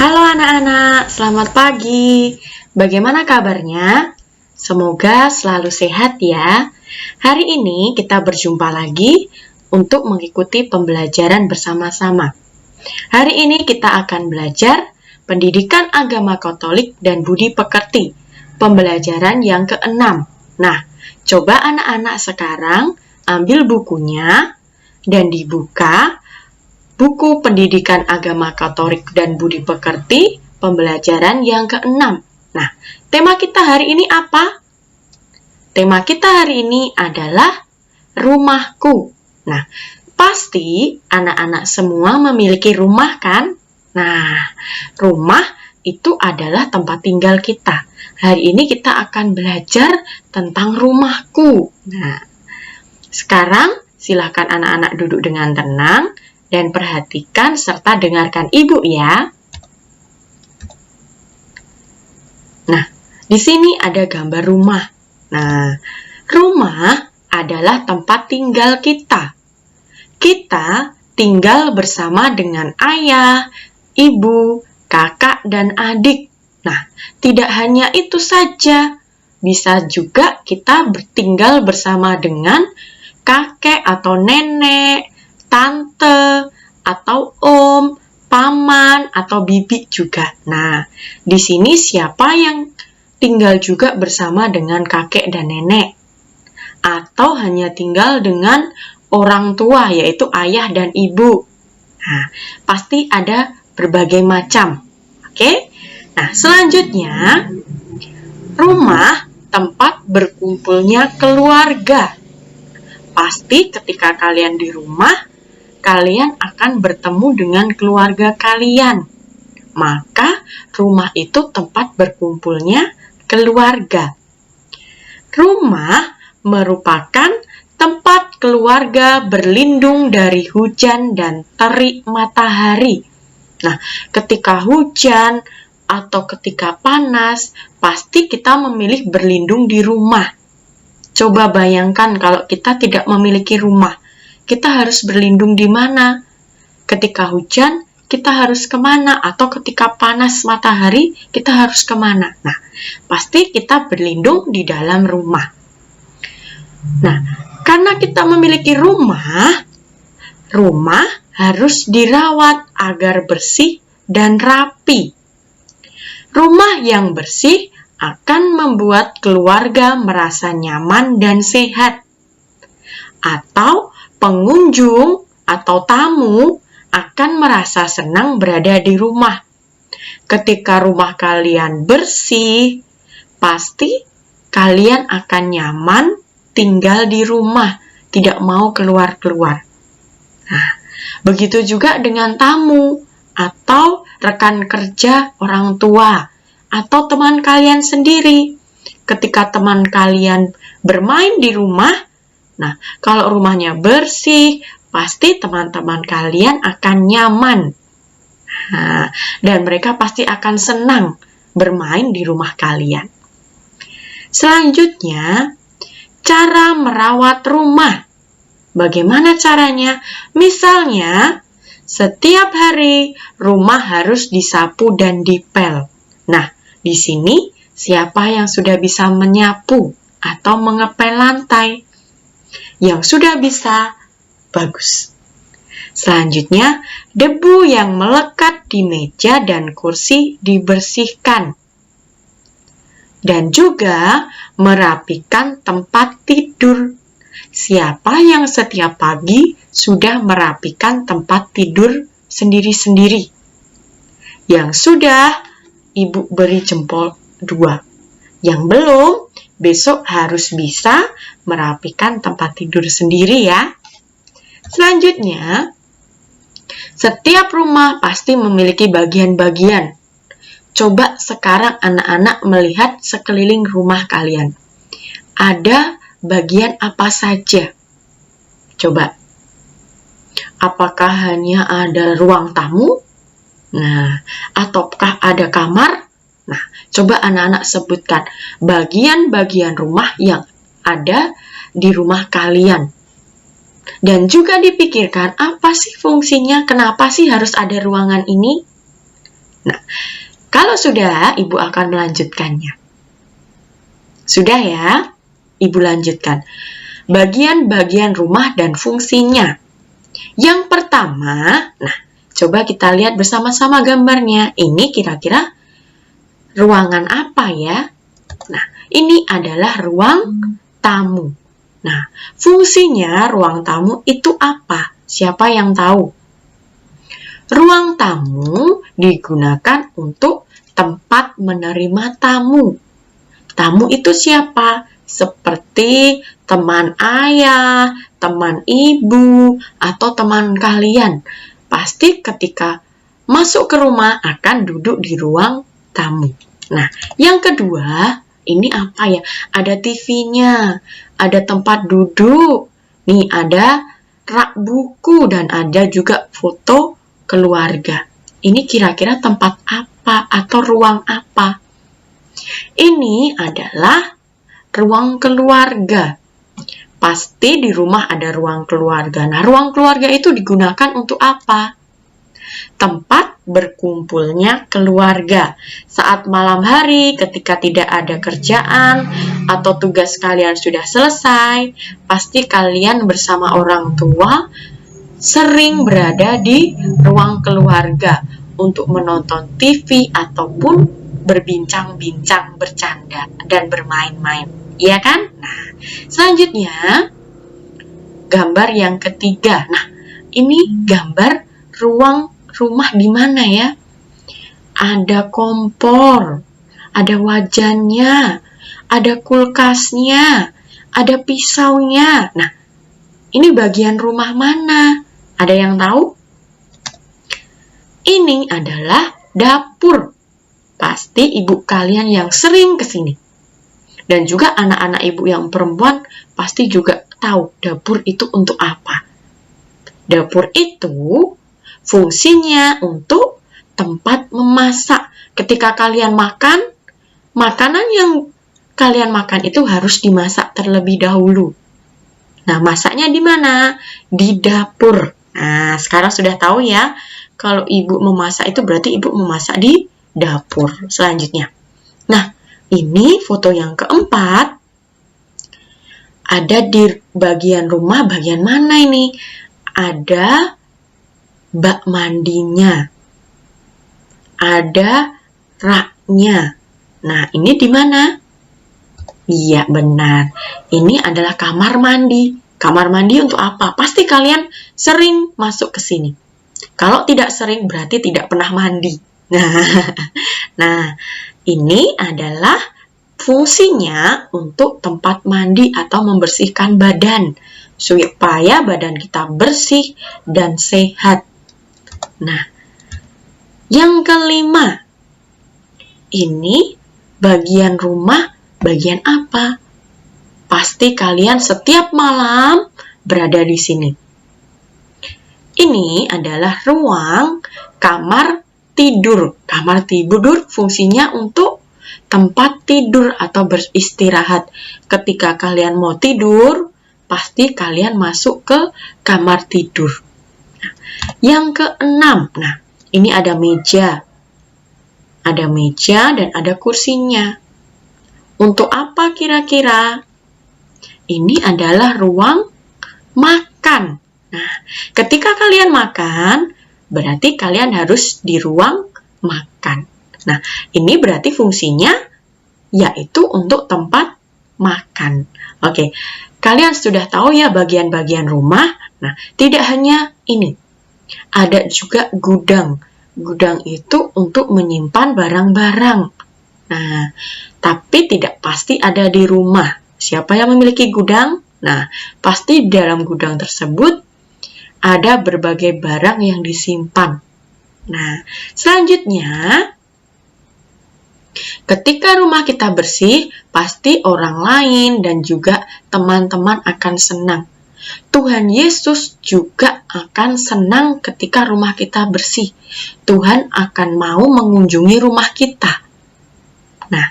Halo anak-anak, selamat pagi. Bagaimana kabarnya? Semoga selalu sehat ya. Hari ini kita berjumpa lagi untuk mengikuti pembelajaran bersama-sama. Hari ini kita akan belajar Pendidikan Agama Katolik dan Budi Pekerti, pembelajaran yang ke-6. Nah, coba anak-anak sekarang ambil bukunya dan dibuka buku Pendidikan Agama Katolik dan Budi Pekerti, pembelajaran yang ke-6. Nah, tema kita hari ini apa? Tema kita hari ini adalah rumahku. Nah, pasti anak-anak semua memiliki rumah kan? Nah, rumah itu adalah tempat tinggal kita. Hari ini kita akan belajar tentang rumahku. Nah, sekarang silakan anak-anak duduk dengan tenang dan perhatikan serta dengarkan ibu ya. Nah, di sini ada gambar rumah. Nah, rumah adalah tempat tinggal kita. Kita tinggal bersama dengan ayah, ibu, kakak, dan adik. Nah, tidak hanya itu saja. Bisa juga kita tinggal bersama dengan kakek atau nenek, tante, atau om, paman, atau bibi juga. Nah, di sini siapa yang tinggal juga bersama dengan kakek dan nenek? Atau hanya tinggal dengan orang tua, yaitu ayah dan ibu? Nah, pasti ada berbagai macam. Oke? Nah, selanjutnya, rumah tempat berkumpulnya keluarga. Pasti ketika kalian di rumah, kalian akan bertemu dengan keluarga kalian. Maka rumah itu tempat berkumpulnya keluarga. Rumah merupakan tempat keluarga berlindung dari hujan dan terik matahari. Nah, ketika hujan atau ketika panas, pasti kita memilih berlindung di rumah. Coba bayangkan kalau kita tidak memiliki rumah. Kita harus berlindung di mana? Ketika hujan, kita harus kemana? Atau ketika panas matahari, kita harus kemana? Nah, pasti kita berlindung di dalam rumah. Nah, karena kita memiliki rumah, rumah harus dirawat agar bersih dan rapi. Rumah yang bersih akan membuat keluarga merasa nyaman dan sehat. Atau pengunjung atau tamu akan merasa senang berada di rumah. Ketika rumah kalian bersih, pasti kalian akan nyaman tinggal di rumah, tidak mau keluar-keluar. Nah, begitu juga dengan tamu atau rekan kerja orang tua atau teman kalian sendiri. Ketika teman kalian bermain di rumah, nah, kalau rumahnya bersih, pasti teman-teman kalian akan nyaman. Nah, dan mereka pasti akan senang bermain di rumah kalian. Selanjutnya, cara merawat rumah. Bagaimana caranya? Misalnya, setiap hari rumah harus disapu dan dipel. Nah, di sini siapa yang sudah bisa menyapu atau mengepel lantai? Yang sudah bisa, bagus. Selanjutnya, debu yang melekat di meja dan kursi dibersihkan. Dan juga merapikan tempat tidur. Siapa yang setiap pagi sudah merapikan tempat tidur sendiri-sendiri? Yang sudah, ibu beri jempol 2. Yang belum, besok harus bisa merapikan tempat tidur sendiri ya. Selanjutnya, setiap rumah pasti memiliki bagian-bagian. Coba sekarang anak-anak melihat sekeliling rumah kalian. Ada bagian apa saja? Coba. Apakah hanya ada ruang tamu? Nah, ataukah ada kamar? Nah, coba anak-anak sebutkan bagian-bagian rumah yang ada di rumah kalian. Dan juga dipikirkan apa sih fungsinya, kenapa sih harus ada ruangan ini? Nah, kalau sudah, Ibu akan melanjutkannya. Sudah ya? Ibu lanjutkan. Bagian-bagian rumah dan fungsinya. Yang pertama, nah, coba kita lihat bersama-sama gambarnya. Ini kira-kira ruangan apa ya? Nah, ini adalah ruang tamu. Nah, fungsinya ruang tamu itu apa? Siapa yang tahu? Ruang tamu digunakan untuk tempat menerima tamu. Tamu itu siapa? Seperti teman ayah, teman ibu, atau teman kalian. Pasti ketika masuk ke rumah akan duduk di ruang tamu. Nah, yang kedua, ini apa ya? Ada TV-nya, ada tempat duduk, nih ada rak buku, dan ada juga foto keluarga. Ini kira-kira tempat apa atau ruang apa? Ini adalah ruang keluarga. Pasti di rumah ada ruang keluarga. Nah, ruang keluarga itu digunakan untuk apa? Tempat berkumpulnya keluarga. Saat malam hari ketika tidak ada kerjaan atau tugas kalian sudah selesai, pasti kalian bersama orang tua sering berada di ruang keluarga untuk menonton TV ataupun berbincang-bincang, bercanda, dan bermain-main. Iya kan? Nah, selanjutnya gambar yang ketiga. Nah, ini gambar ruang rumah di mana ya? Ada kompor, ada wajannya, ada kulkasnya, ada pisaunya. Nah, ini bagian rumah mana? Ada yang tahu? Ini adalah dapur. Pasti ibu kalian yang sering ke sini. Dan juga anak-anak ibu yang perempuan pasti juga tahu dapur itu untuk apa. Dapur itu fungsinya untuk tempat memasak. Ketika kalian makan, makanan yang kalian makan itu harus dimasak terlebih dahulu. Nah, masaknya di mana? Di dapur. Nah, sekarang sudah tahu ya, kalau ibu memasak itu berarti ibu memasak di dapur. Selanjutnya. Nah, ini foto yang keempat. Ada di bagian rumah, bagian mana ini? Ada bak mandinya. Ada raknya. Nah, ini di mana? Iya, benar. Ini adalah kamar mandi. Kamar mandi untuk apa? Pasti kalian sering masuk ke sini. Kalau tidak sering, berarti tidak pernah mandi. Nah, ini adalah fungsinya untuk tempat mandi atau membersihkan badan, supaya badan kita bersih dan sehat. Nah, yang kelima, ini bagian rumah, bagian apa? Pasti kalian setiap malam berada di sini. Ini adalah ruang kamar tidur. Kamar tidur fungsinya untuk tempat tidur atau beristirahat. Ketika kalian mau tidur, pasti kalian masuk ke kamar tidur. Nah, yang keenam, nah ini ada meja. Ada meja dan ada kursinya. Untuk apa kira-kira? Ini adalah ruang makan. Nah, ketika kalian makan, berarti kalian harus di ruang makan. Nah, ini berarti fungsinya yaitu untuk tempat makan. Oke, kalian sudah tahu ya bagian-bagian rumah. Nah, tidak hanya ini. Ada juga gudang. Gudang itu untuk menyimpan barang-barang. Nah, tapi tidak pasti ada di rumah. Siapa yang memiliki gudang? Nah, pasti di dalam gudang tersebut ada berbagai barang yang disimpan. Nah, selanjutnya, ketika rumah kita bersih, pasti orang lain dan juga teman-teman akan senang. Tuhan Yesus juga akan senang ketika rumah kita bersih. Tuhan akan mau mengunjungi rumah kita. Nah,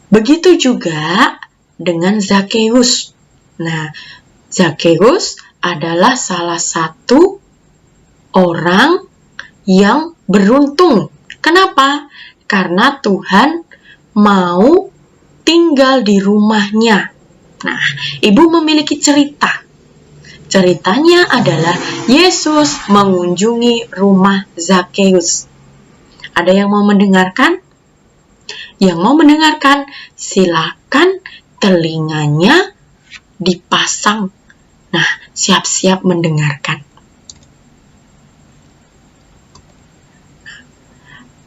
begitu juga dengan Zakheus. Nah, Zakheus adalah salah satu orang yang beruntung Kenapa? Karena Tuhan mau tinggal di rumahnya. Nah, ibu memiliki cerita. Ceritanya adalah Yesus mengunjungi rumah Zakheus. Ada yang mau mendengarkan? Yang mau mendengarkan, silakan telinganya dipasang. Nah, siap-siap mendengarkan.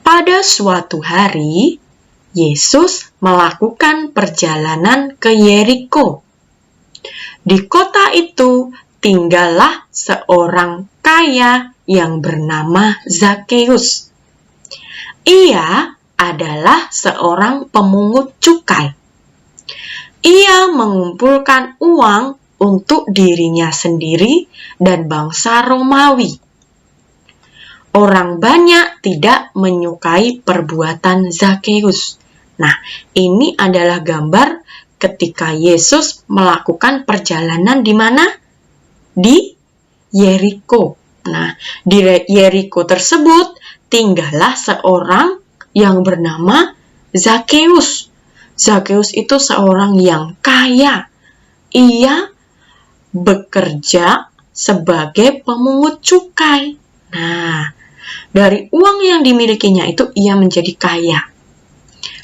Pada suatu hari, Yesus melakukan perjalanan ke Yeriko. Di kota itu tinggallah seorang kaya yang bernama Zakheus. Ia adalah seorang pemungut cukai. Ia mengumpulkan uang untuk dirinya sendiri dan bangsa Romawi. Orang banyak tidak menyukai perbuatan Zakheus. Nah, ini adalah gambar ketika Yesus melakukan perjalanan di mana? Di Yeriko. Nah, di Yeriko tersebut tinggallah seorang yang bernama Zakheus. Zakheus itu seorang yang kaya. Ia bekerja sebagai pemungut cukai. Nah, dari uang yang dimilikinya itu ia menjadi kaya.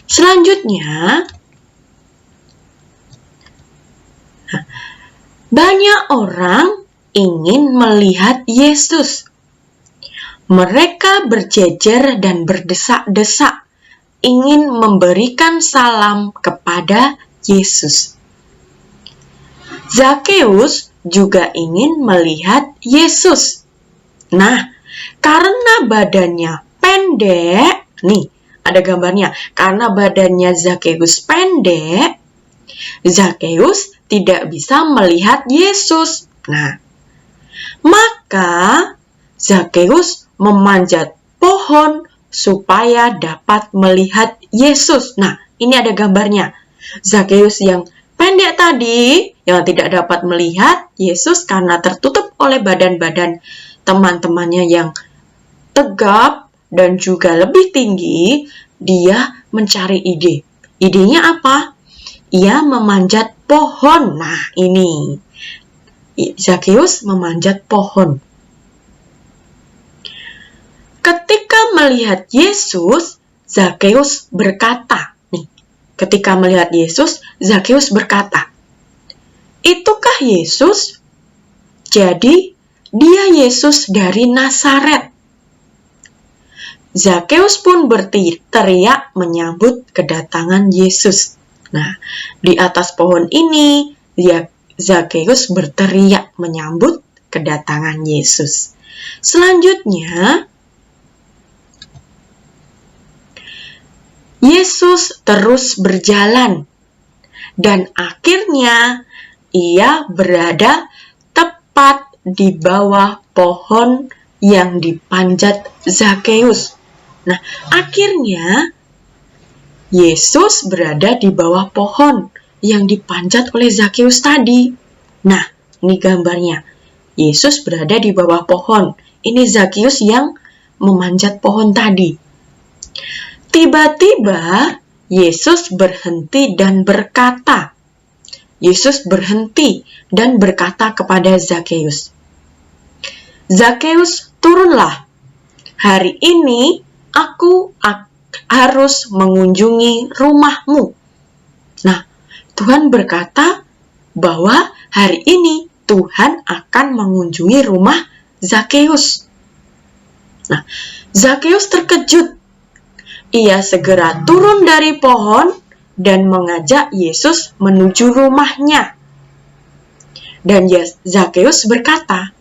Selanjutnya, banyak orang ingin melihat Yesus. Mereka berjejer dan berdesak-desak, ingin memberikan salam kepada Yesus. Zakheus juga ingin melihat Yesus. Nah, karena badannya pendek, nih ada gambarnya. Karena badannya Zakheus pendek, Zakheus tidak bisa melihat Yesus. Nah, maka Zakheus memanjat pohon supaya dapat melihat Yesus. Nah, ini ada gambarnya. Zakheus yang pendek tadi, yang tidak dapat melihat Yesus karena tertutup oleh badan-badan teman-temannya yang tegap dan juga lebih tinggi, dia mencari ide. Idenya apa? Ia memanjat pohon. Nah, ini. Zakheus memanjat pohon. Ketika melihat Yesus, Zakheus berkata, ketika melihat Yesus, Zakheus berkata, "Itukah Yesus?" Jadi, dia Yesus dari Nazaret. Zakheus pun berteriak menyambut kedatangan Yesus. Nah, di atas pohon ini, Zakheus berteriak menyambut kedatangan Yesus. Selanjutnya, Yesus terus berjalan dan akhirnya ia berada tepat di bawah pohon yang dipanjat Zakheus. Nah, akhirnya Yesus berada di bawah pohon yang dipanjat oleh Zakheus tadi. Nah, ini gambarnya. Yesus berada di bawah pohon. Ini Zakheus yang memanjat pohon tadi. Tiba-tiba Yesus berhenti dan berkata, kepada Zakheus, "Zakheus, turunlah. Hari ini aku harus mengunjungi rumahmu." Nah, Tuhan berkata bahwa hari ini Tuhan akan mengunjungi rumah Zakheus. Nah, Zakheus terkejut. Ia segera turun dari pohon dan mengajak Yesus menuju rumahnya. Dan Zakheus berkata,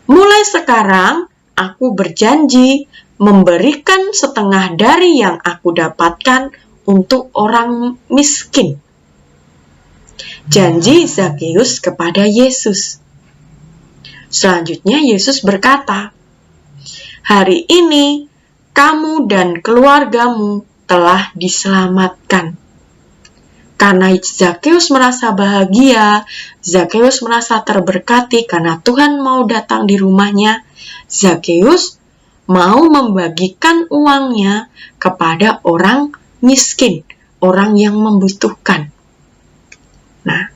"Mulai sekarang aku berjanji memberikan setengah dari yang aku dapatkan untuk orang miskin." Janji Zakheus kepada Yesus. Selanjutnya Yesus berkata, "Hari ini kamu dan keluargamu telah diselamatkan." Karena Zakheus merasa bahagia, Zakheus merasa terberkati karena Tuhan mau datang di rumahnya, Zakheus mau membagikan uangnya kepada orang miskin, orang yang membutuhkan. Nah,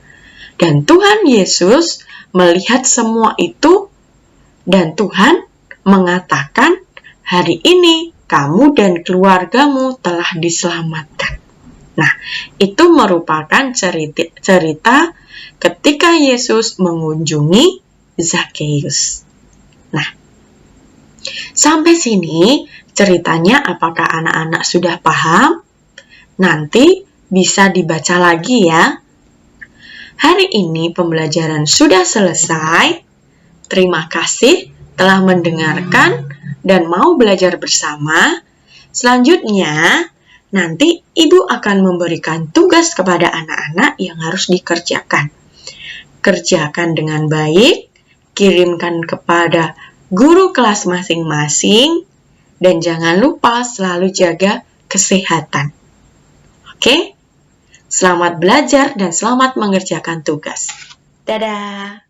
dan Tuhan Yesus melihat semua itu, dan Tuhan mengatakan, hari ini kamu dan keluargamu telah diselamatkan. Nah, itu merupakan cerita ketika Yesus mengunjungi Zakheus. Nah, sampai sini ceritanya apakah anak-anak sudah paham? Nanti bisa dibaca lagi ya. Hari ini pembelajaran sudah selesai. Terima kasih telah mendengarkan dan mau belajar bersama. Selanjutnya, nanti Ibu akan memberikan tugas kepada anak-anak yang harus dikerjakan. Kerjakan dengan baik, kirimkan kepada guru kelas masing-masing, dan jangan lupa selalu jaga kesehatan. Oke? Selamat belajar dan selamat mengerjakan tugas. Dadah!